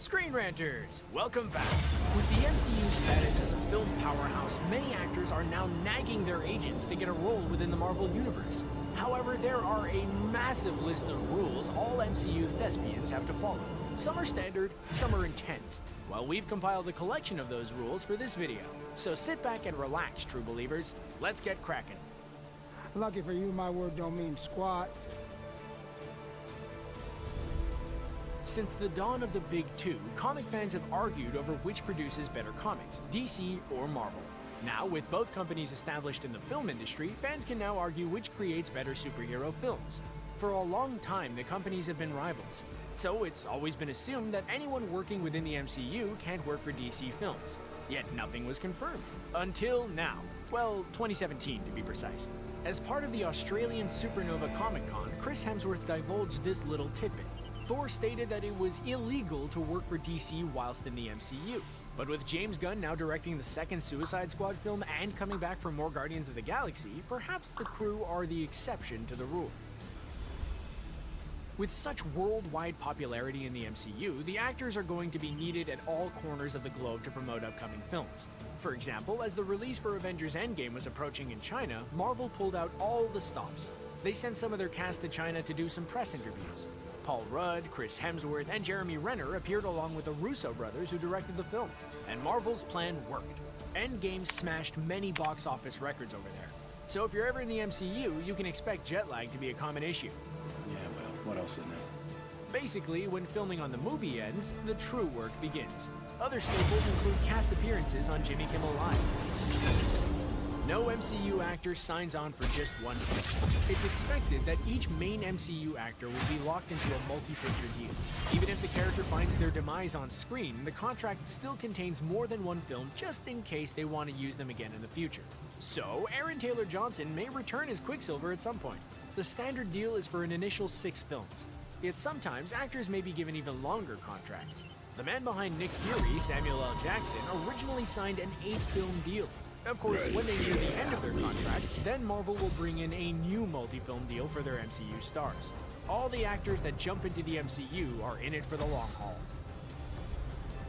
Screen Ranters, welcome back. With the MCU status as a film powerhouse, many actors are now nagging their agents to get a role within the Marvel Universe. However, there are a massive list of rules all MCU thespians have to follow. Some are standard, some are intense. Well, we've compiled a collection of those rules for this video. So sit back and relax, true believers. Let's get cracking. Lucky for you, my word don't mean squat. Since the dawn of the Big Two, comic fans have argued over which produces better comics, DC or Marvel. Now, with both companies established in the film industry, fans can now argue which creates better superhero films. For a long time, the companies have been rivals. So it's always been assumed that anyone working within the MCU can't work for DC films. Yet nothing was confirmed. Until now. Well, 2017 to be precise. As part of the Australian Supernova Comic Con, Chris Hemsworth divulged this little tidbit. Thor stated that it was illegal to work for DC whilst in the MCU. But with James Gunn now directing the second Suicide Squad film and coming back for more Guardians of the Galaxy, perhaps the crew are the exception to the rule. With such worldwide popularity in the MCU, the actors are going to be needed at all corners of the globe to promote upcoming films. For example, as the release for Avengers Endgame was approaching in China, Marvel pulled out all the stops. They sent some of their cast to China to do some press interviews. Paul Rudd, Chris Hemsworth, and Jeremy Renner appeared along with the Russo brothers who directed the film. And Marvel's plan worked. Endgame smashed many box office records over there. So if you're ever in the MCU, you can expect jet lag to be a common issue. Yeah, well, what else is new? Basically, when filming on the movie ends, the true work begins. Other staples include cast appearances on Jimmy Kimmel Live. No MCU actor signs on for just one film. It's expected that each main MCU actor will be locked into a multi-picture deal. Even if the character finds their demise on screen, the contract still contains more than one film just in case they want to use them again in the future. So, Aaron Taylor Johnson may return as Quicksilver at some point. The standard deal is for an initial 6 films. Yet sometimes, actors may be given even longer contracts. The man behind Nick Fury, Samuel L. Jackson, originally signed an 8-film deal. Of course, when they near the end of their contracts, then Marvel will bring in a new multi-film deal for their MCU stars. All the actors that jump into the MCU are in it for the long haul.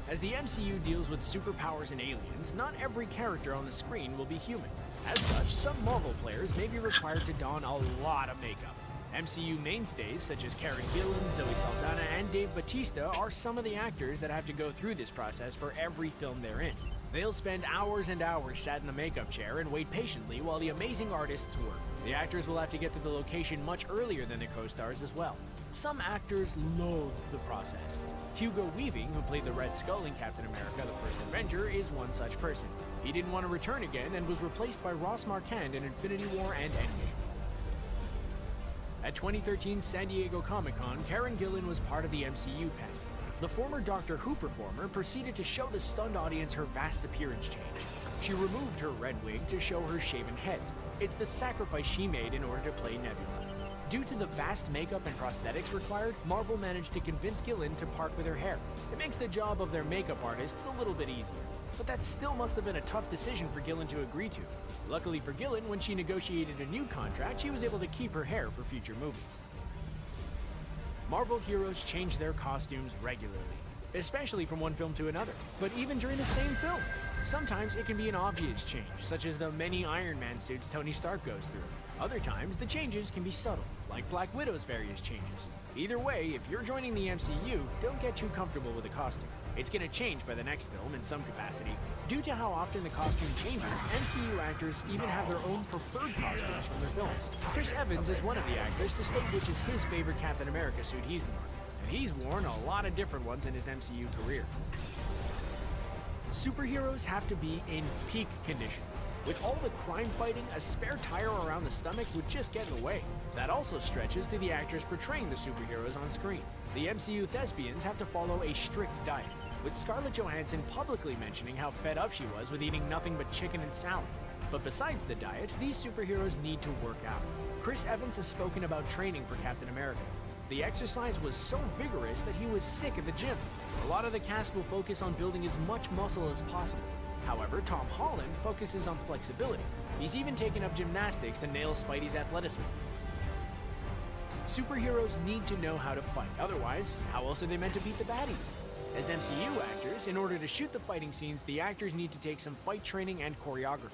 As the MCU deals with superpowers and aliens, not every character on the screen will be human. As such, some Marvel players may be required to don a lot of makeup. MCU mainstays such as Karen Gillan, Zoe Saldana, and Dave Bautista are some of the actors that have to go through this process for every film they're in. They'll spend hours and hours sat in the makeup chair and wait patiently while the amazing artists work. The actors will have to get to the location much earlier than their co-stars as well. Some actors loathe the process. Hugo Weaving, who played the Red Skull in Captain America: The First Avenger, is one such person. He didn't want to return again and was replaced by Ross Marquand in Infinity War and Endgame. At 2013 San Diego Comic-Con, Karen Gillan was part of the MCU pack. The former Doctor Who performer proceeded to show the stunned audience her vast appearance change. She removed her red wig to show her shaven head. It's the sacrifice she made in order to play Nebula. Due to the vast makeup and prosthetics required, Marvel managed to convince Gillan to part with her hair. It makes the job of their makeup artists a little bit easier. But that still must have been a tough decision for Gillan to agree to. Luckily for Gillan, when she negotiated a new contract, she was able to keep her hair for future movies. Marvel heroes change their costumes regularly, especially from one film to another, but even during the same film. Sometimes it can be an obvious change, such as the many Iron Man suits Tony Stark goes through. Other times, the changes can be subtle, like Black Widow's various changes. Either way, if you're joining the MCU, don't get too comfortable with the costume. It's going to change by the next film in some capacity. Due to how often the costume changes, MCU actors even have their own preferred costumes from their films. Chris Evans is one of the actors to state which is his favorite Captain America suit he's worn. And he's worn a lot of different ones in his MCU career. Superheroes have to be in peak condition. With all the crime fighting, a spare tire around the stomach would just get in the way. That also stretches to the actors portraying the superheroes on screen. The MCU thespians have to follow a strict diet, with Scarlett Johansson publicly mentioning how fed up she was with eating nothing but chicken and salad. But besides the diet, these superheroes need to work out. Chris Evans has spoken about training for Captain America. The exercise was so vigorous that he was sick at the gym. A lot of the cast will focus on building as much muscle as possible. However, Tom Holland focuses on flexibility. He's even taken up gymnastics to nail Spidey's athleticism. Superheroes need to know how to fight, otherwise, how else are they meant to beat the baddies? As MCU actors, in order to shoot the fighting scenes, the actors need to take some fight training and choreography.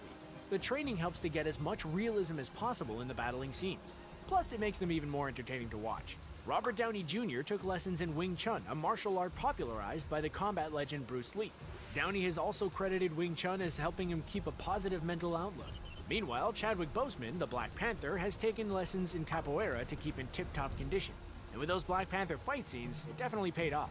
The training helps to get as much realism as possible in the battling scenes. Plus, it makes them even more entertaining to watch. Robert Downey Jr. took lessons in Wing Chun, a martial art popularized by the combat legend Bruce Lee. Downey has also credited Wing Chun as helping him keep a positive mental outlook. Meanwhile, Chadwick Boseman, the Black Panther, has taken lessons in capoeira to keep in tip-top condition. And with those Black Panther fight scenes, it definitely paid off.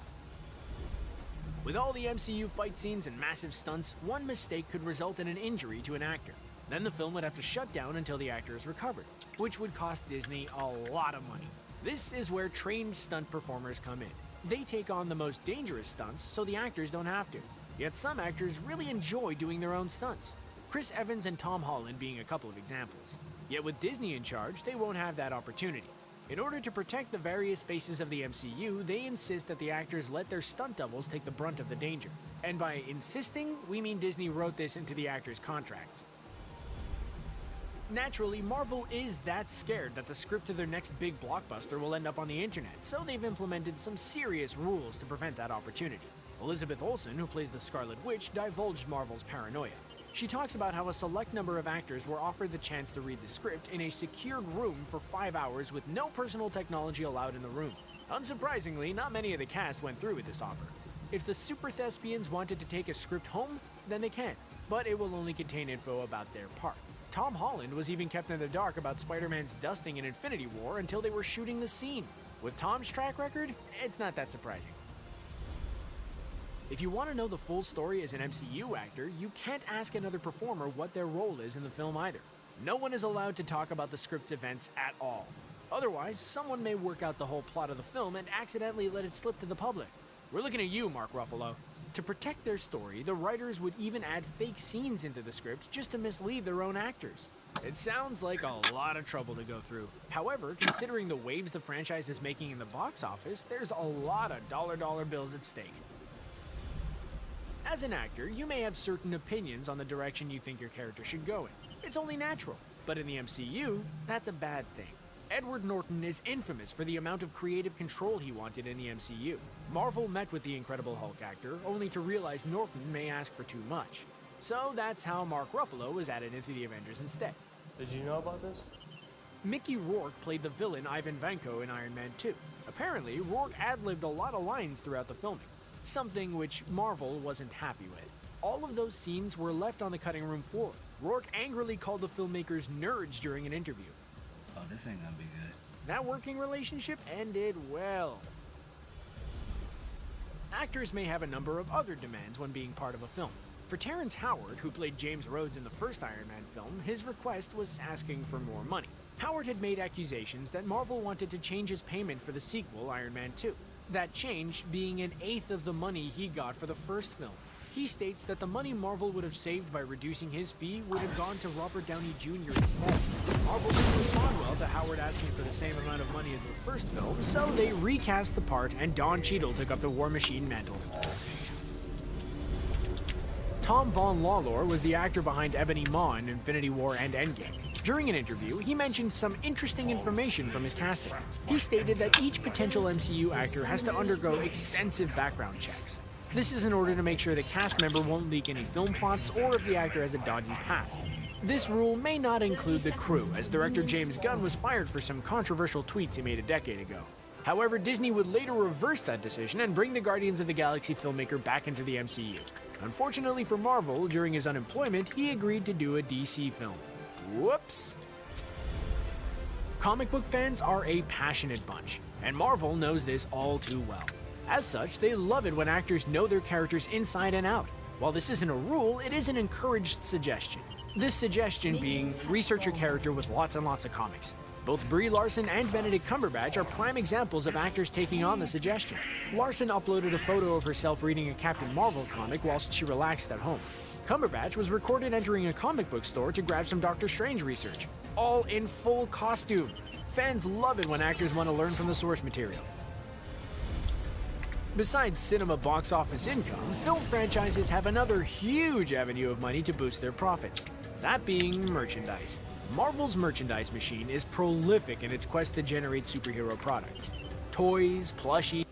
With all the MCU fight scenes and massive stunts, one mistake could result in an injury to an actor. Then the film would have to shut down until the actor is recovered, which would cost Disney a lot of money. This is where trained stunt performers come in. They take on the most dangerous stunts so the actors don't have to. Yet some actors really enjoy doing their own stunts. Chris Evans and Tom Holland being a couple of examples. Yet with Disney in charge, they won't have that opportunity. In order to protect the various faces of the MCU, they insist that the actors let their stunt doubles take the brunt of the danger. And by insisting, we mean Disney wrote this into the actors' contracts. Naturally, Marvel is that scared that the script to their next big blockbuster will end up on the internet, so they've implemented some serious rules to prevent that opportunity. Elizabeth Olsen, who plays the Scarlet Witch, divulged Marvel's paranoia. She talks about how a select number of actors were offered the chance to read the script in a secured room for 5 hours with no personal technology allowed in the room. Unsurprisingly, not many of the cast went through with this offer. If the super thespians wanted to take a script home, then they can, but it will only contain info about their part. Tom Holland was even kept in the dark about Spider-Man's dusting in Infinity War until they were shooting the scene. With Tom's track record, it's not that surprising. If you want to know the full story as an MCU actor, you can't ask another performer what their role is in the film either. No one is allowed to talk about the script's events at all. Otherwise, someone may work out the whole plot of the film and accidentally let it slip to the public. We're looking at you, Mark Ruffalo. To protect their story, the writers would even add fake scenes into the script just to mislead their own actors. It sounds like a lot of trouble to go through. However, considering the waves the franchise is making in the box office, there's a lot of dollar bills at stake. As an actor, you may have certain opinions on the direction you think your character should go in. It's only natural. But in the MCU, that's a bad thing. Edward Norton is infamous for the amount of creative control he wanted in the MCU. Marvel met with the Incredible Hulk actor, only to realize Norton may ask for too much. So that's how Mark Ruffalo was added into the Avengers instead. Did you know about this? Mickey Rourke played the villain Ivan Vanko in Iron Man 2. Apparently, Rourke ad-libbed a lot of lines throughout the filming, something which Marvel wasn't happy with. All of those scenes were left on the cutting room floor. Rourke angrily called the filmmakers nerds during an interview. Oh, this ain't gonna be good. That working relationship ended well. Actors may have a number of other demands when being part of a film. For Terrence Howard, who played James Rhodes in the first Iron Man film, his request was asking for more money. Howard had made accusations that Marvel wanted to change his payment for the sequel, Iron Man 2. That change being 1/8 of the money he got for the first film. He states that the money Marvel would have saved by reducing his fee would have gone to Robert Downey Jr. instead. Marvel didn't respond well to Howard asking for the same amount of money as the first film, so they recast the part and Don Cheadle took up the War Machine mantle. Tom Von Lawlor was the actor behind Ebony Maw in Infinity War and Endgame. During an interview, he mentioned some interesting information from his casting. He stated that each potential MCU actor has to undergo extensive background checks. This is in order to make sure the cast member won't leak any film plots or if the actor has a dodgy past. This rule may not include the crew, as director James Gunn was fired for some controversial tweets he made a decade ago. However, Disney would later reverse that decision and bring the Guardians of the Galaxy filmmaker back into the MCU. Unfortunately for Marvel, during his unemployment, he agreed to do a DC film. Whoops! Comic book fans are a passionate bunch, and Marvel knows this all too well. As such, they love it when actors know their characters inside and out. While this isn't a rule, it is an encouraged suggestion. This suggestion being, research your character with lots and lots of comics. Both Brie Larson and Benedict Cumberbatch are prime examples of actors taking on the suggestion. Larson uploaded a photo of herself reading a Captain Marvel comic whilst she relaxed at home. Cumberbatch was recorded entering a comic book store to grab some Doctor Strange research, all in full costume. Fans love it when actors want to learn from the source material. Besides cinema box office income, film franchises have another huge avenue of money to boost their profits, that being merchandise. Marvel's merchandise machine is prolific in its quest to generate superhero products. Toys, plushies,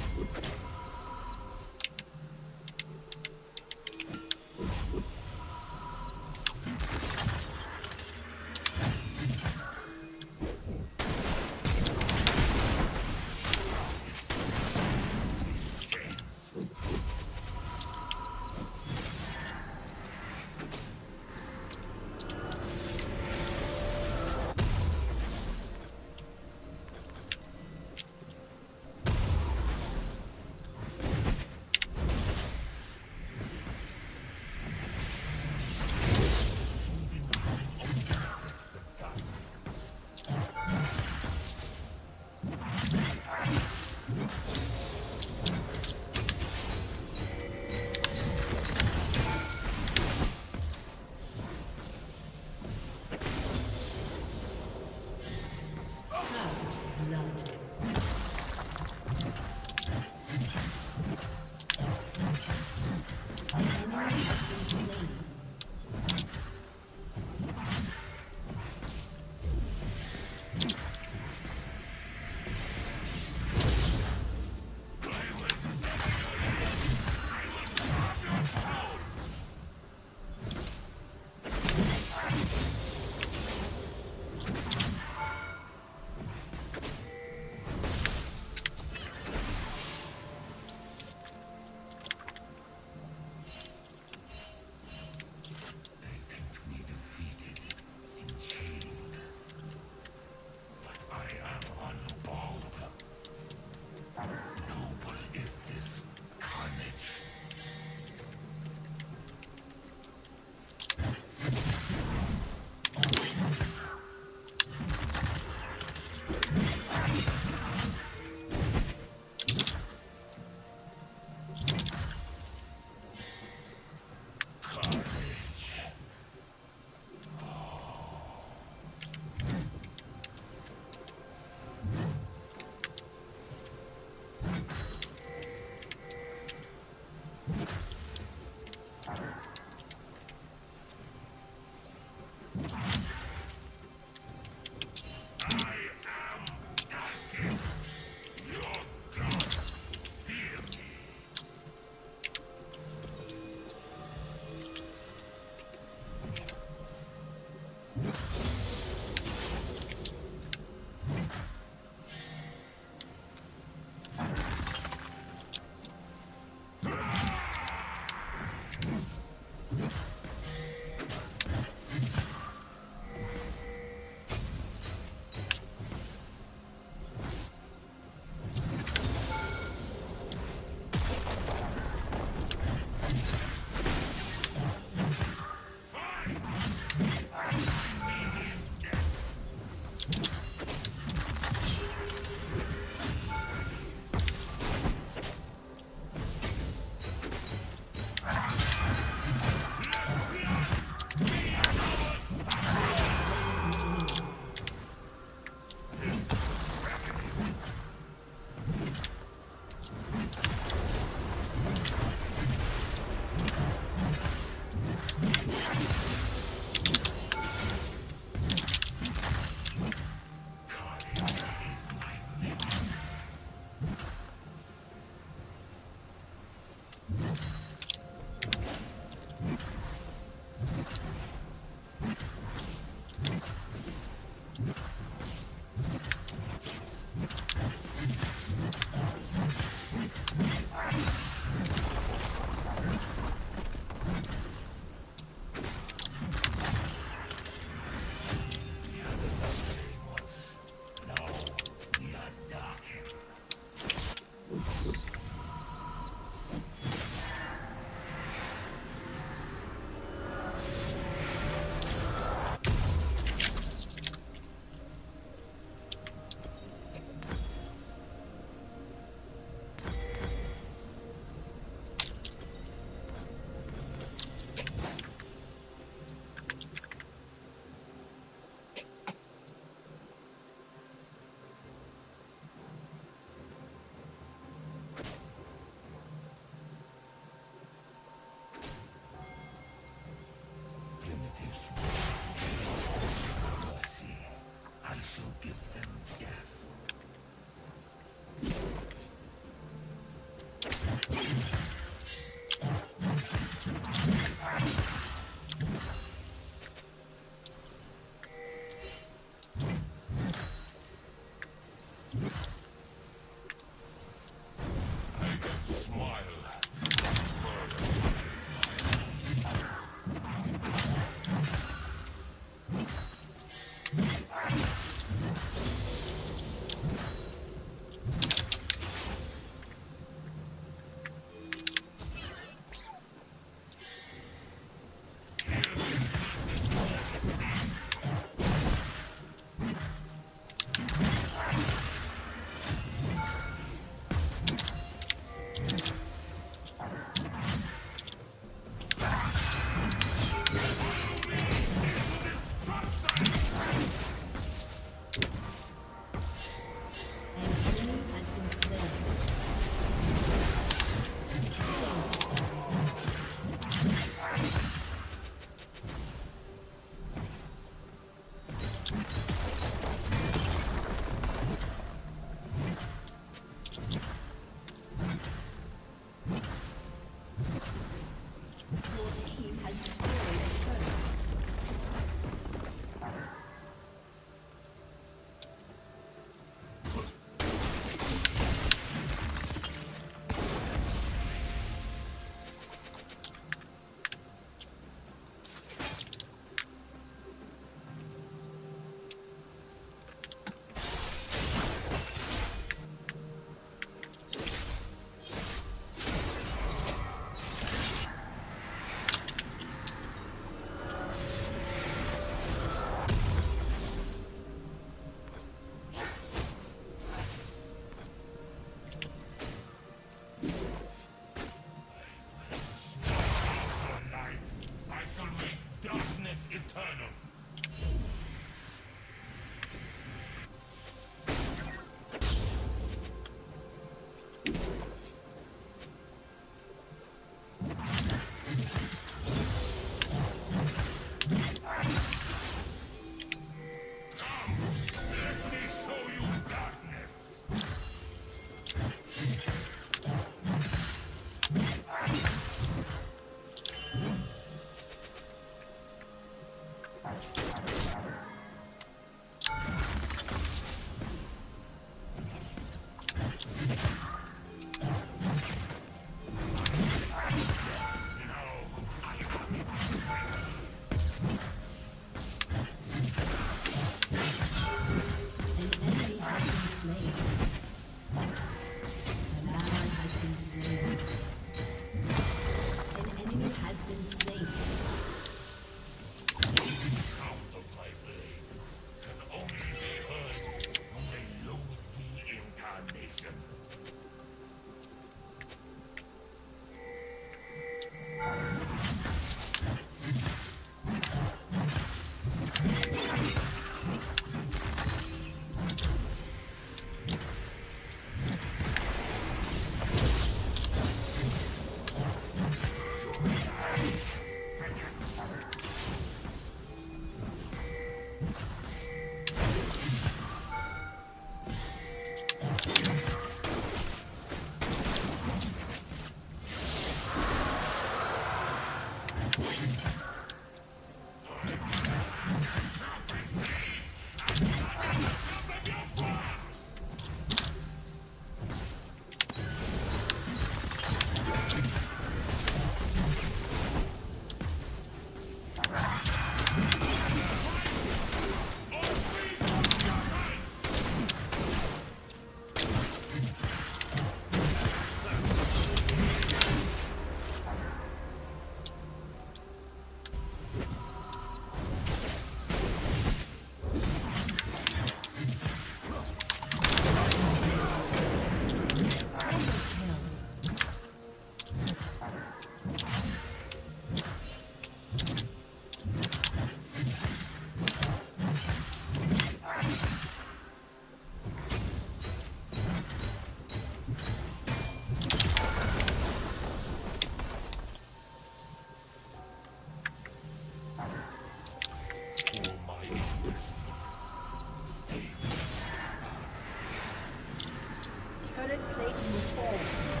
Turret plating will fall soon.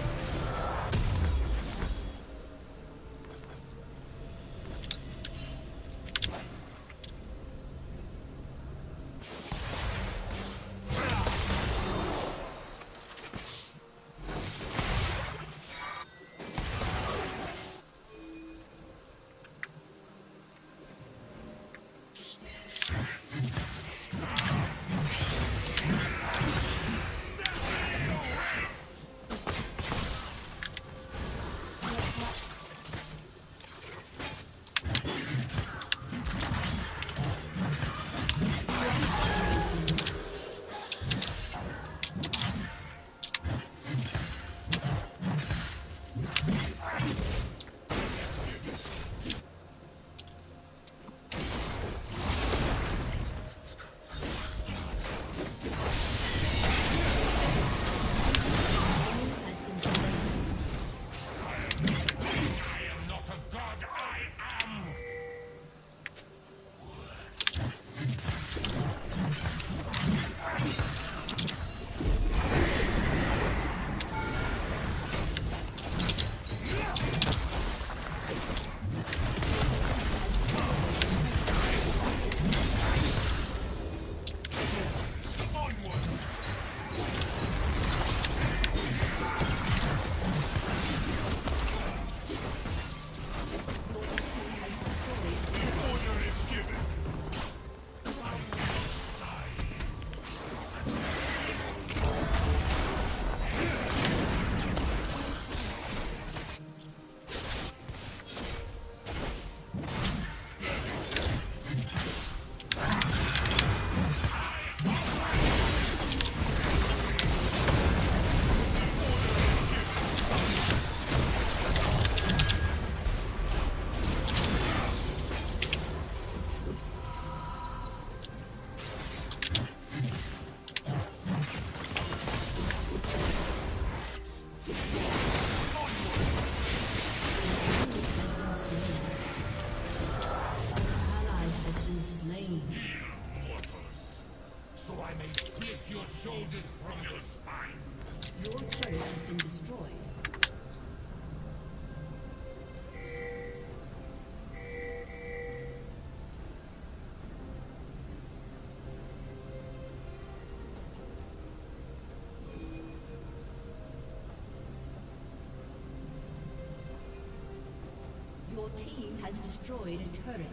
Your team has destroyed a turret.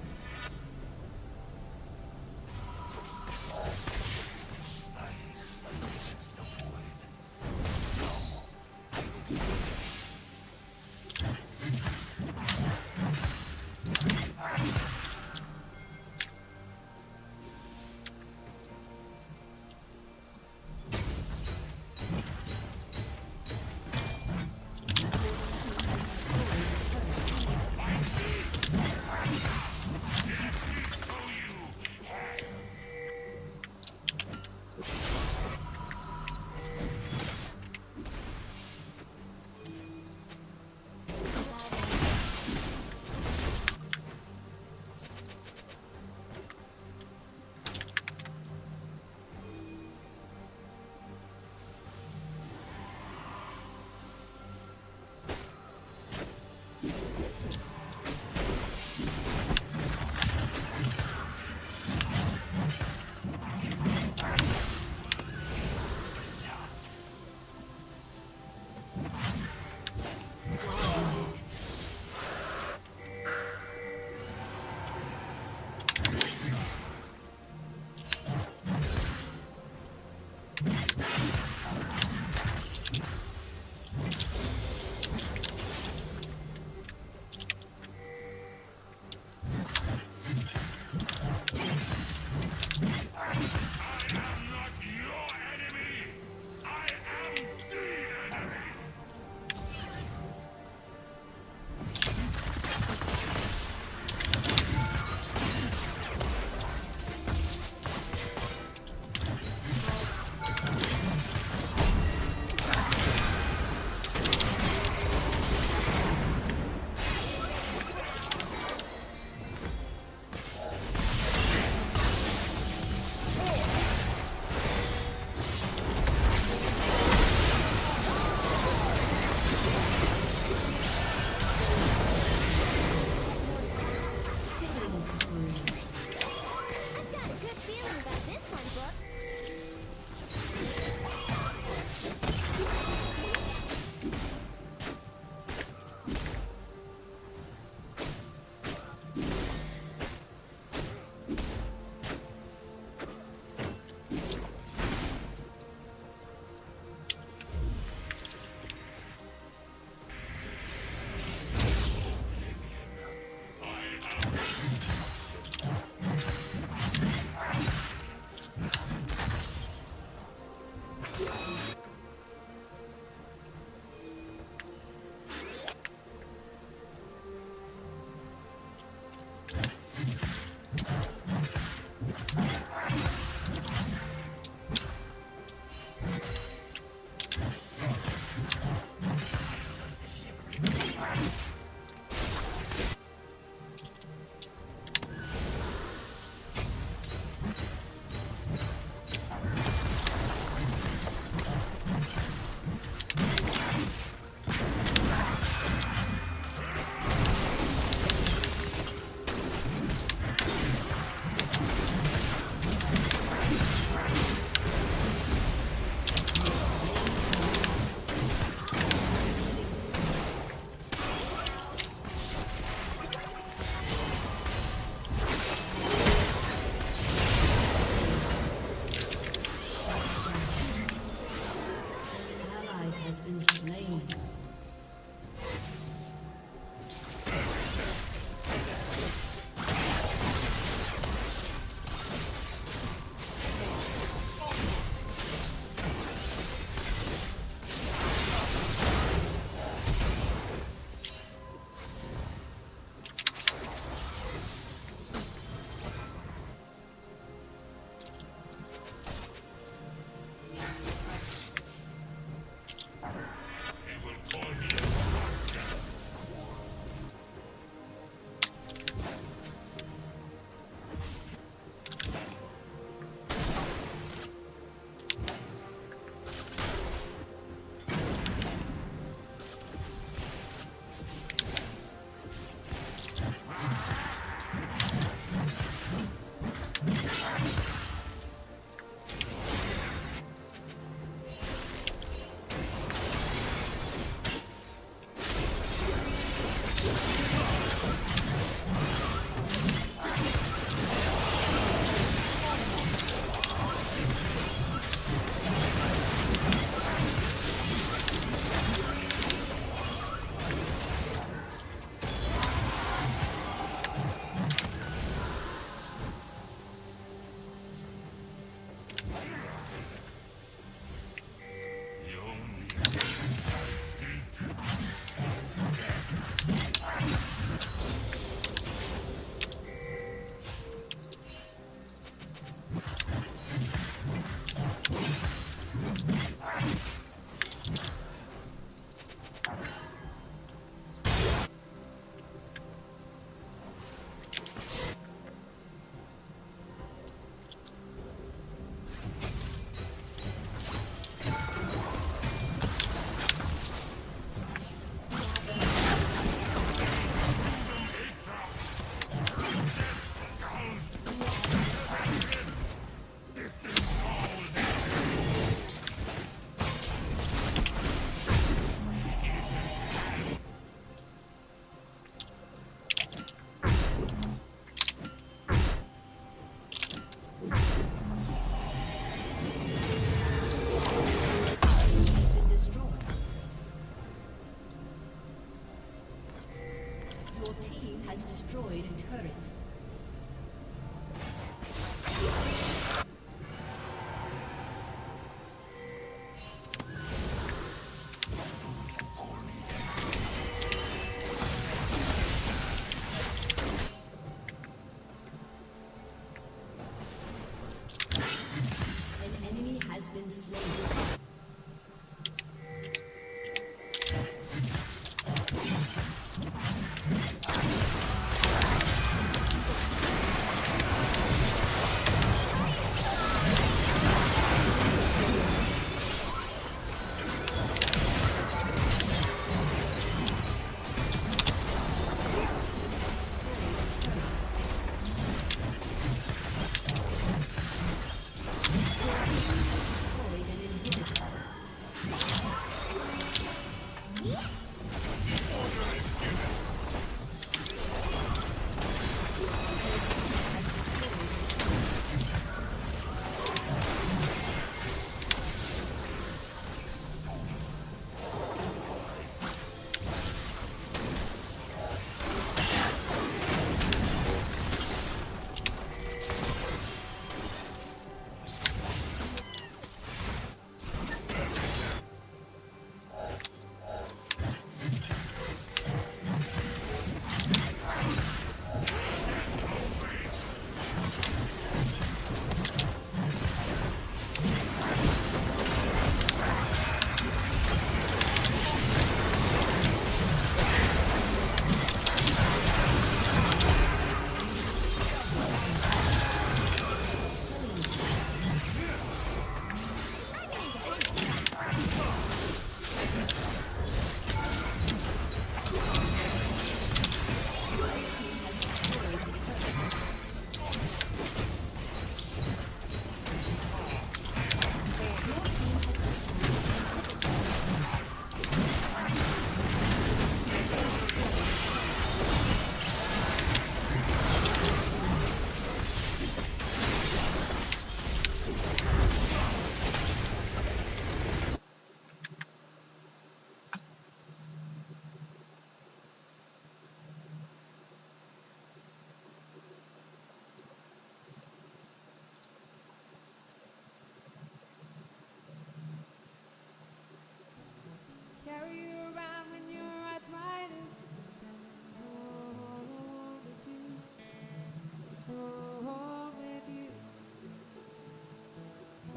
has destroyed a turret. An enemy has been slain. Carry you around when your arthritis is bad. All I wanna do is go home with you.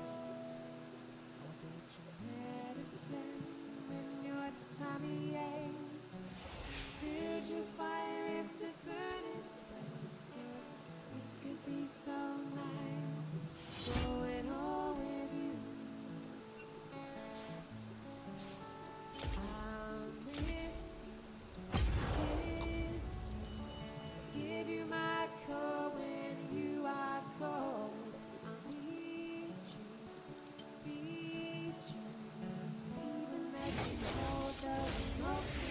I'll get your medicine when your tummy aches. Build your fire if the furnace breaks. It could be so nice going home with you. I'll miss you, give you my coat when you are cold. I'll need you, feed you, even let you hold the broken.